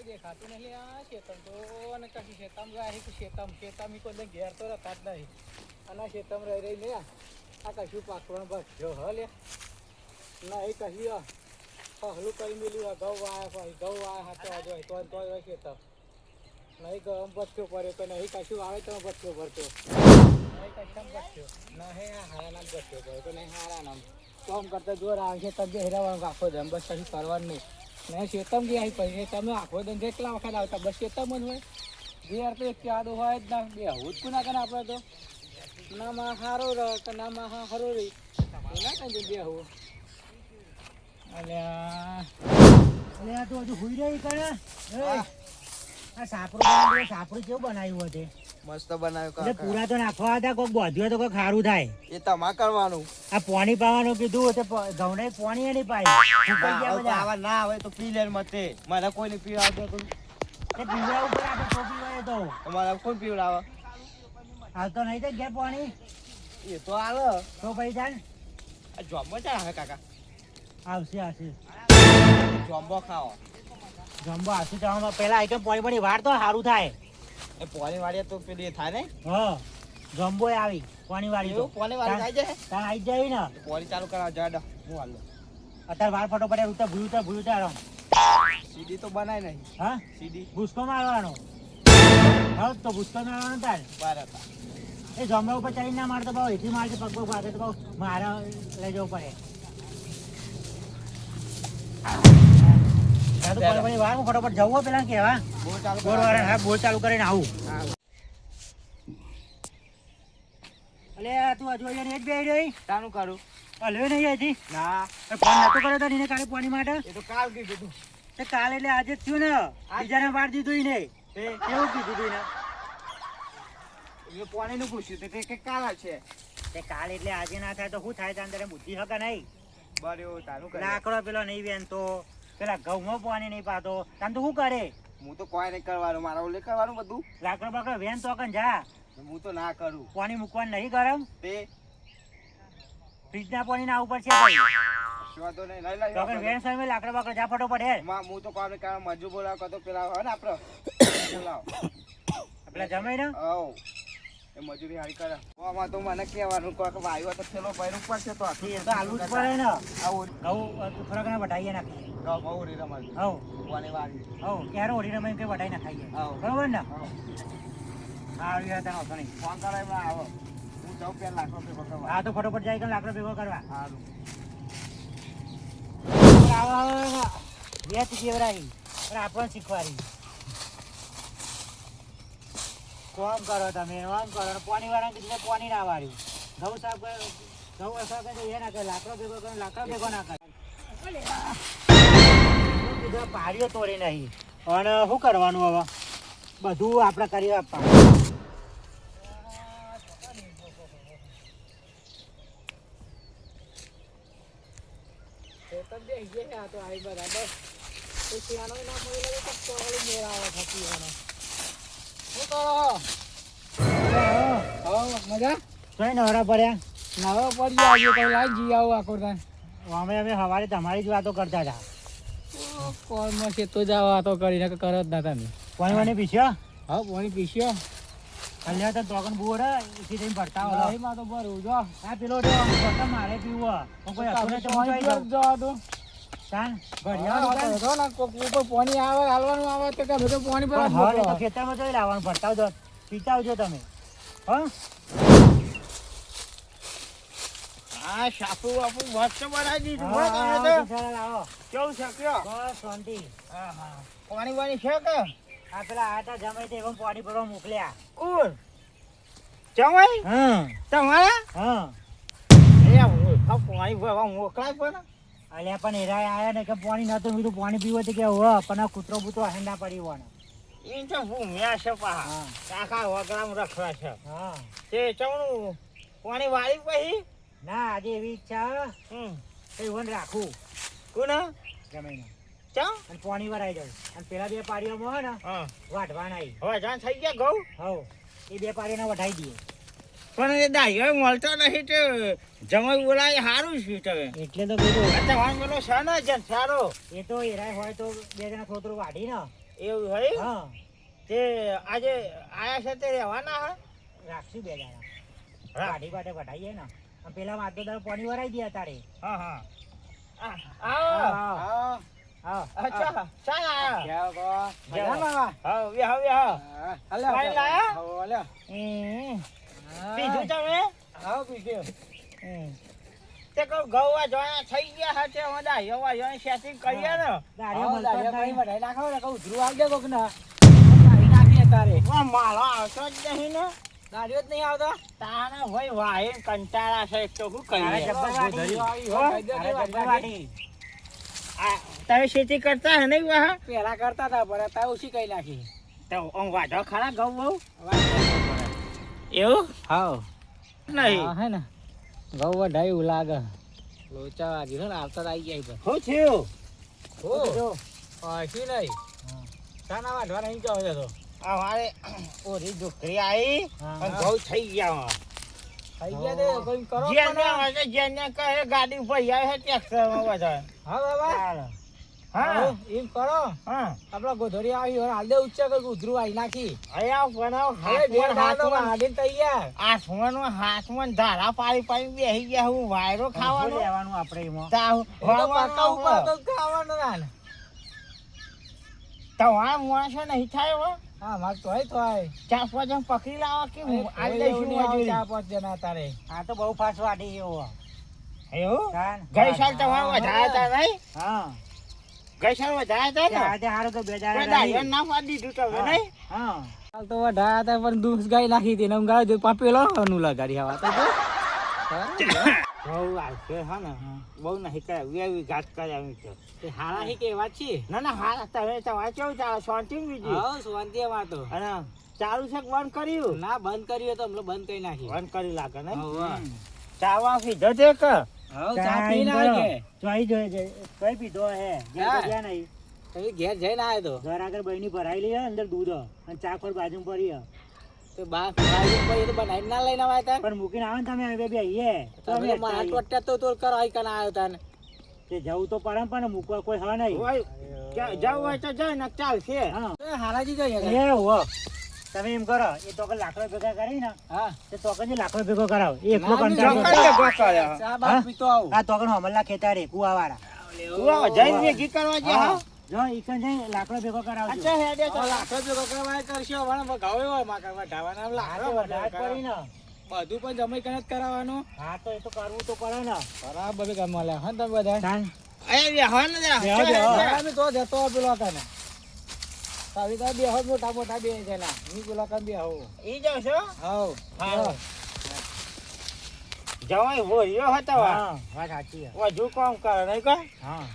દેખાતું નહીં આ શેતમ તો અને કશી શેતમ ગયા કે શેતમ કોઈ ઘેર તો રતા જ નહીં અને શેતમ રહી ને આ કશું પાકવાનું બસ જો હ લે ના એ કશું હલું કરી મેલ્યું ઘઉં વાયા હાથે વાજો હોય તો શેતમ નહીં ગમ બચ્યો પડ્યો તો નહીં કશું આવે તો બચ્યો ભરતો નહીં કશું બચ્યો નહીં હારા નામ બચ્યો પડ્યો તો નહીં હારા નામ કોમ કરતા જોર આવશે તમે હેરાવાનું આખો દમ બસ કશું કરવાનું નહીં નહીં શેતમ ગયા પછી તમે આખો દમ કેટલા વખત આવતા બસ શેતમ જ હોય ઘેર તો એક આડો હોય જ ના બે હું જ કુના કરે આપણે તો ના માં સારો રહે કે ના માં હા સારો રહી ના કઈ બે હું અલ્યા તો હજુ હુઈ રહી કરે આ સાપરું કેવું બનાવ્યું હતું મસ્ત બનાવ્યું એટલે પૂરા તો નાખવા હતા કોઈક બોધ્યું તો કોઈક સારું થાય એ તમા કરવાનું આ પાણી પાવાનું કીધું તો ઘઉં પાણી નહીં પાય આવા ના આવે તો પી લે મતે મારે કોઈ ને પીવડાવતો તું પીવડા ઉપર આપણે તો પીવાય તો તમારે કોણ પીવડાવે હાલતો નહીં તો ઘેર પાણી એ તો હાલ તો પૈસા જોમ્બો ચા આવે કાકા આવશે જોમ્બો ખાઓ જમવા આવશે તો પેલા આઈટમ પાણી વાર તો સારું થાય એ પોણી વાળી તો પેલી થાય ને હા જમ્બો આવી પાણી વાળી તો પોણી વાળી આવી જાય તાર આવી જાય ને પોણી ચાલુ કરાવ જડ હું હાલ અત્યારે વાર ફટો પડે ઉતા ભૂતા સીડી તો બનાય નહીં હા સીડી ભૂસકો મારવાનો હા તો ભૂસકો મારવાનો તાર બાર હતા એ જમવા ઉપર ચડી ના મારતો ભાવ એથી મારશે પગ ભાગે તો ભાવ મારે લઈ જવું પડે વાર ફટોફટ જવું પેલા કેવા બોર ચાલુ કરીને આવું અલે તું હજુ અહીંયા જ બે રહી તાનું કરું હલવે નહીં હજી ના ફોન નતો કર્યો તો એને કાલે પાણી માટે એ તો કાલ કીધું કાલ એટલે આજે જ થયું ને બીજાને વાર દીધું ને એવું કીધું ને એ પોણી નું પૂછ્યું તો કે કાલા છે તે કાલ એટલે આજે ના થાય તો શું થાય તારે બુદ્ધિ હકા નહીં બર્યો તારું કરે લાકડો પેલો નહીં વેન તો પેલા ઘઉંમાં પાણી નહીં પાતો તને તો શું કરે હું તો કોઈ નહીં કરવાનું મારા ઓલે કરવાનું બધું લાકડો બાકડો વેન તો કન જા હું તો ના કરું પાણી મૂકવાનું નહીં ગરમ તે ફ્રીજ ના પાણી ના ઉપર છે ભાઈ વાંધો નહીં લઈ તો લઈ વેન સામે લાકડો બાકડો જા ફટો પડે હું તો કોઈ કામ મજૂર બોલાવ કતો પેલા હોય ને આપડે બોલાવ પેલા જમાઈ ને આવ એ મજૂરી હારી કરે આમાં તો મને કહેવાનું કોઈક વાયુ તો થેલો ભર્યું પડશે તો એ તો આલુ જ પડે ને આવું ઘઉં થોડાક ને વટાઈએ નાખીએ બહુ રી રમાડી હવ કોની વારી ક્યારે ઓઢી રમાઈ કે વટાઈ નાખાઈએ બરોબર ને સારું યાર તને હતો નહીં ફોન કરે એમના આવો હું જાઉં પેલા લાકડો ભેગો કરવા હા તો ફટોફટ જાય કે લાકડો ભેગો કરવા સારું વેચ કેવરાઈ પણ આપણને શીખવાડી કોમ કરો તમે આમ કરો પાણી વાળા કીધું પાણી ના વાળ્યું ઘઉં સાફ ઘઉં સાફ કરે એ ના કરે લાકડો ભેગો કરે લાકડો ભેગો ના કરે કીધું પાડીઓ તોડી નહીં અને શું કરવાનું હવે બધું આપણે કરી આપવાનું મજા કઈ નવરા પડ્યા નવા પડી આવ્યો તો લાઈ જી આવું આખો ટાઈમ અમે સવારે તમારી જ વાતો કરતા હતા કોલમાં છે તો જાવ વાતો કરીને કે કરો જ ના તમે પાણી વાણી પીસ્યો હા પાણી પીસ્યો કલ્યા તો તોકન બુર એથી થઈને ભરતા હોય એમાં તો ભરવું જો આ પેલો મારે પીવું કોઈ હતું ને તો હું જોઈ દઉં. જવા દો તાન ઘડિયાળ તો ને કોક ઉપર પાણી આવે હાલવાનું આવે તો કે બધું પાણી ભરવા હવે તો ખેતરમાં જોઈ લાવવાનું ભરતા આવજો પીતા આવજો તમે હા હા સાપુ બાપુ મસ્ત બનાવી દીધું લાવો કેવું છે કયો બસ શાંતિ પાણી વાણી છે કે આ પેલા આટા જમાઈ તે એમ પાણી ભરવા મોકલ્યા કોણ જમાઈ હા તમારા હા પાણી ભરવા મોકલાય પણ અલ્યા પણ એરા આયા ને કે પાણી નતું બીજું પાણી પીવું તો કે હવે પણ આ કૂતરો બૂતરો હેંડા પડી હોવાનો એ તો ભૂમ્યા છે પા હા કાકા વગરામ રખડા છે હા તે ચવણું પાણી વાળી પછી ના આજે એવી ઈચ્છા એવું રાખું કોને જમીને ચા અને પાણી વરાઈ જાય અને પેલા બે પાડીઓમાં હોય ને હા વાઢવાના આવી હવે જાણ થઈ ગયા ઘઉં હવ એ બે પાડીઓને વઢાઈ દઈએ પણ એ દાયો મળતો નહીં તો જમાઈ બોલાય સારું છે તમે એટલે તો કીધું તમારો પેલો છે ને જન સારો એ તો એરાય હોય તો બે જણા થોતરું વાઢી ને એવું હોય હા તે આજે આયા છે તે રહેવાના હા રાખશું 2 દાડા ગાડી માટે વઢાઈએ ને અને પેલા વાતો દર પાણી વરાઈ દે તારે હા હા આવો હા અચ્છા ચા આયા ક્યાં કો મજામાં? હા વ્યા અલ્યા પાણી લાયા? હો અલ્યા બીજું તમે આવો બીજું તે કહું ગૌવા જોયા થઈ ગયા હા તે બધા એવા એવા સેટિંગ કરીએ ને ગાડીઓ આવો મળતો જ દાડિયા નહીં. પાણી વઢાઈ નાખો ને કહું ધ્રુવ આવજે કોક ના કાઢી નાખીએ તારે મારો આવતો જ નહીં ને દાડિયો જ નહીં આવતો તારા ભાઈ વાહે કંટાળા છે એક તો શું તારે કરીએ જબ્બર વાડી. આવી હોય કહી દે તારે કે જબ્બર વાડી. આ તમે ખેતી કરતા હે નહીં વાહ પેલા કરતા હતા પણ અત્યારે ઓછી કઈ નાખી તો આમ વાઢો ખરા ઘઉં બહુ એવું હા નહીં હે ને ઘઉં વઢાઈ એવું લાગે લોચા વાગી છે ને આવતા જ આવી ગયા શું થયું હો પાછી નહીં શાના વાઢવા નહીં કહો છો તો આ મારે ઓરી છોકરી આવી હા. અને ઘઉં થઈ ગયા થઈ ગયા તે કોઈ કરો જેને કહે ગાડી ઉપર આવે છે ટ્રેક્ટરમાં બધા હા બાબા ચાલો. હા એમ કરો હા આપડા ગોધડી આવી હોય હાલ દે ઉચ્ચા કઈ ઉધરું આવી નાખી અહીંયા બનાવ હવે બે દાડો હાડીને તૈયાર આસમાનમાં હાથમાં ધારા પાડી પાડી બેસી ગયા હું વાયરો શું ખાવાનો લેવાનું આપણે એમાં? તાવ એ તો પાકા ઉપર તો ખાવાનું ના ને. તમારા માણસો નહીં થાય હો હા માર તો હોય થાય ચાર પાંચ જણ પકડી લાવો કે હું કોઈ આવી એવું લઈશું નહીં આવે મજૂરી. ચાર પાંચ જણા તારે આ તો બહુ ફાસ્ટ વાડી એવો. એવું તાન. ગઈ સાલ તમારે વધાયા હતા નહીં હા ગઈ સાલ વધાયા હતા ને આજે હારું તો 2 દાડા કોઈ રહી. દાઢીઓ ના પાડી દીધું તમે નહીં હા હાલ તો વઢાયા હતા પણ દૂધ ગાય નાખી હતી ને ગાય દૂધ પાપેલો નું લગાડી હવા તો જો. બહુ આવશે હા ને બહુ નહીં કરે વેવી ઘાટ કર્યા છે તે હારા હી કે વાત છે ના ના હા તમે તમારે કેવું ચાલે શાંતિ બીજી હા શાંતિ માં તો અને ચાલુ છે કે બંધ કર્યું ના બંધ કર્યું તો હમણાં બંધ કરી નાખી બંધ કરી લાગે ને હા ચાવા પીધો તે કે હા ચા પી ના કે ચોઈ જોઈ છે કઈ પીધો હે ઘેર તો હા. ગયા નહીં તમે ઘેર જઈને આવ્યો તો ઘર આગળ બહેની ભરાઈ લઈ અંદર દૂધ અને ચા પર બાજુ પડી હે. તે બા ભાઈ ભાઈ તો બનાવીને ના લઈને આવ્યા તા પણ મૂકીને આવે ને તમે અમે બે આવીએ તો અમે તમે મારા ટોટા તો કરો આઈ કના આવ્યો તા ને તે જવું તો પડે ને પણ મૂકવા કોઈ હા નહીં. હોય જાવ હોય તો જાય ને ચાલશે હા એ હારાજી જોઈએ એ હો તમે એમ કરો એ તો લાકડો ભેગા કરી ને હા તે તો લાકડો ભેગો કરાવ એ એકલો ના, કંટાળો ના, કરે. ચા હા? બા પીતો આવું આ તો હમલા ખેતારે કુવાવાળા તું જઈને ભેગી કરવા જે હા જો ઈકન જઈને લાકડો ભેગો કરાવજો. અચ્છા હેડે તો લાખો જો કરવા કરશો પણ ગાવે હોય માં કરવા ઢાવાના હા લાખો તો વધારે જ કરી ને. બધું પણ જમાઈ કને જ કરાવવાનું હા તો એ તો કરવું તો પડે ને. બરાબર કામ મળે હા તમે બધા તાન. અહીંયા બેહો ને જરા. બેહો, બેહો. અમે તો જતો પેલો કને તાવી તો બે મોટા મોટા બે જણા ની પેલો કને બે હો ઈ જાવ છો હાઉ હા જવાય હોયો હતો હા વાત સાચી છે. વધુ કામ કરે નહીં કા હા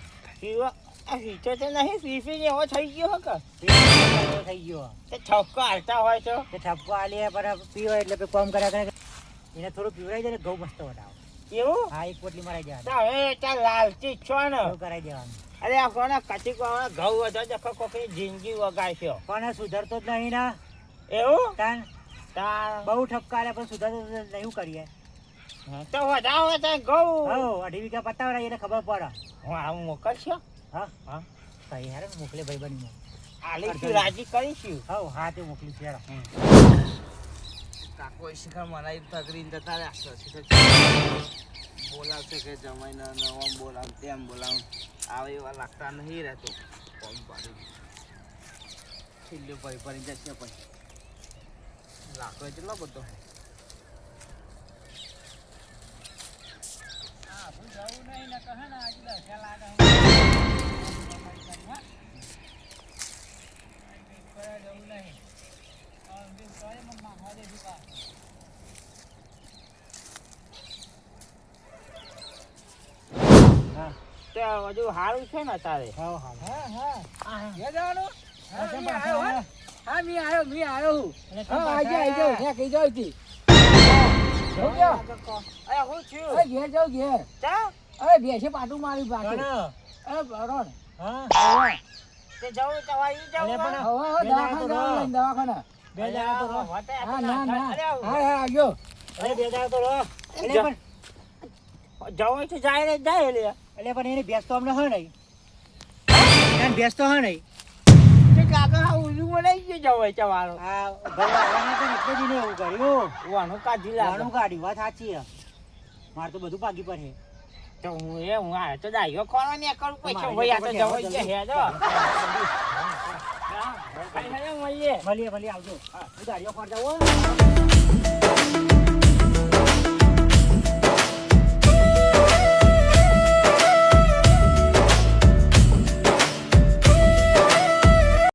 પીવા આ હીચો તો નહીં પીપી એવો થઈ ગયો હકે એવો થઈ ગયો તે છક્કો હાલતા હોય તો તે ઠપકો આલી પર પીવો એટલે કે કોમ કર્યા કરે એને થોડું પીવડાઈ દે ને ઘઉં મસ્ત વટાવો. એવું હા એક પોટલી મરાઈ દેવાની તારે ત્યાં લાલચી છો ને એવું કરાઈ દેવાનું. અરે આ કોને કચી કોને ઘઉં વધો દેખો કોકની જિંદગી વગાડ્યો પણ સુધરતો જ નહીં ના એવું તાન તાર બહુ ઠપકા આલ્યા પણ સુધરતો જ નહીં. શું કરીએ તો વધાવો તો ઘઉં હો 2.5 વીઘા પતાવડાય એટલે ખબર પડે. હું આમ મોકલશો હા હા કઈ યાર મોકલે ભાઈ બની આલીશું રાજી કરીશું હો હા તે મોકલી છે. કાકો શિખર મનાઈ તગરી જતા રહ્યા બોલાવશે કે જમાઈને આમ બોલાવ તેમ બોલાવ આવે એવા લાગતા નહીં રહેતો કોમ પાડી છેલ્લે પરી જશે પછી લાકડો કેટલો બધો જવું નહીં ને કહે ને આજે દશા લાગે જવું નહીં હા તે હજુ સારું છે ને તારે હા હા હા હા ઘેર જવાનું હા, હા, કેમ મી પાછો આવ્યો, હા મી આવ્યો હું એટલે કેમ હા પાછા આઈ જાઓ ત્યાં કઈ જાવ તી હું ગયો? અરે હું થયું અરે ઘેર જાવ ઘેર ચા અરે બેસે પાટું મારી પાટું કોણ? અરે બરોણ હા તે જવું તો ઈ જવું અરે પણ હવે બે દાડા તો દવાખાને રહો. દવાખાને બે દાડા તો રહો. હા ના ના હા હા આવ્યો અરે બે દાડા તો રહો. એટલે જા. પણ જવું તો જાય ને જાય લે એટલે પણ એની ભેંસ તો અમને હોય નહીં. એની ભેંસ તો હોય નહીં. તે કાકા આ ઉલ્લુ બનાવી ગયો જવાય ચવારો આ ભાઈ આવવાના તો એટલે જ એને એવું કર્યું. વાનું કાઢી લાગે વાણું કાઢ્યું, વાત સાચી છે. મારે તો બધું પાકી પર છે. તો હું આ તો દાઈઓ ખોરવા ને કરું પછી ભાઈ આ તો જવાય છે હે જો મળીએ મળીએ આવજો. હું ગાડીઓ ખોર જાઉં હો.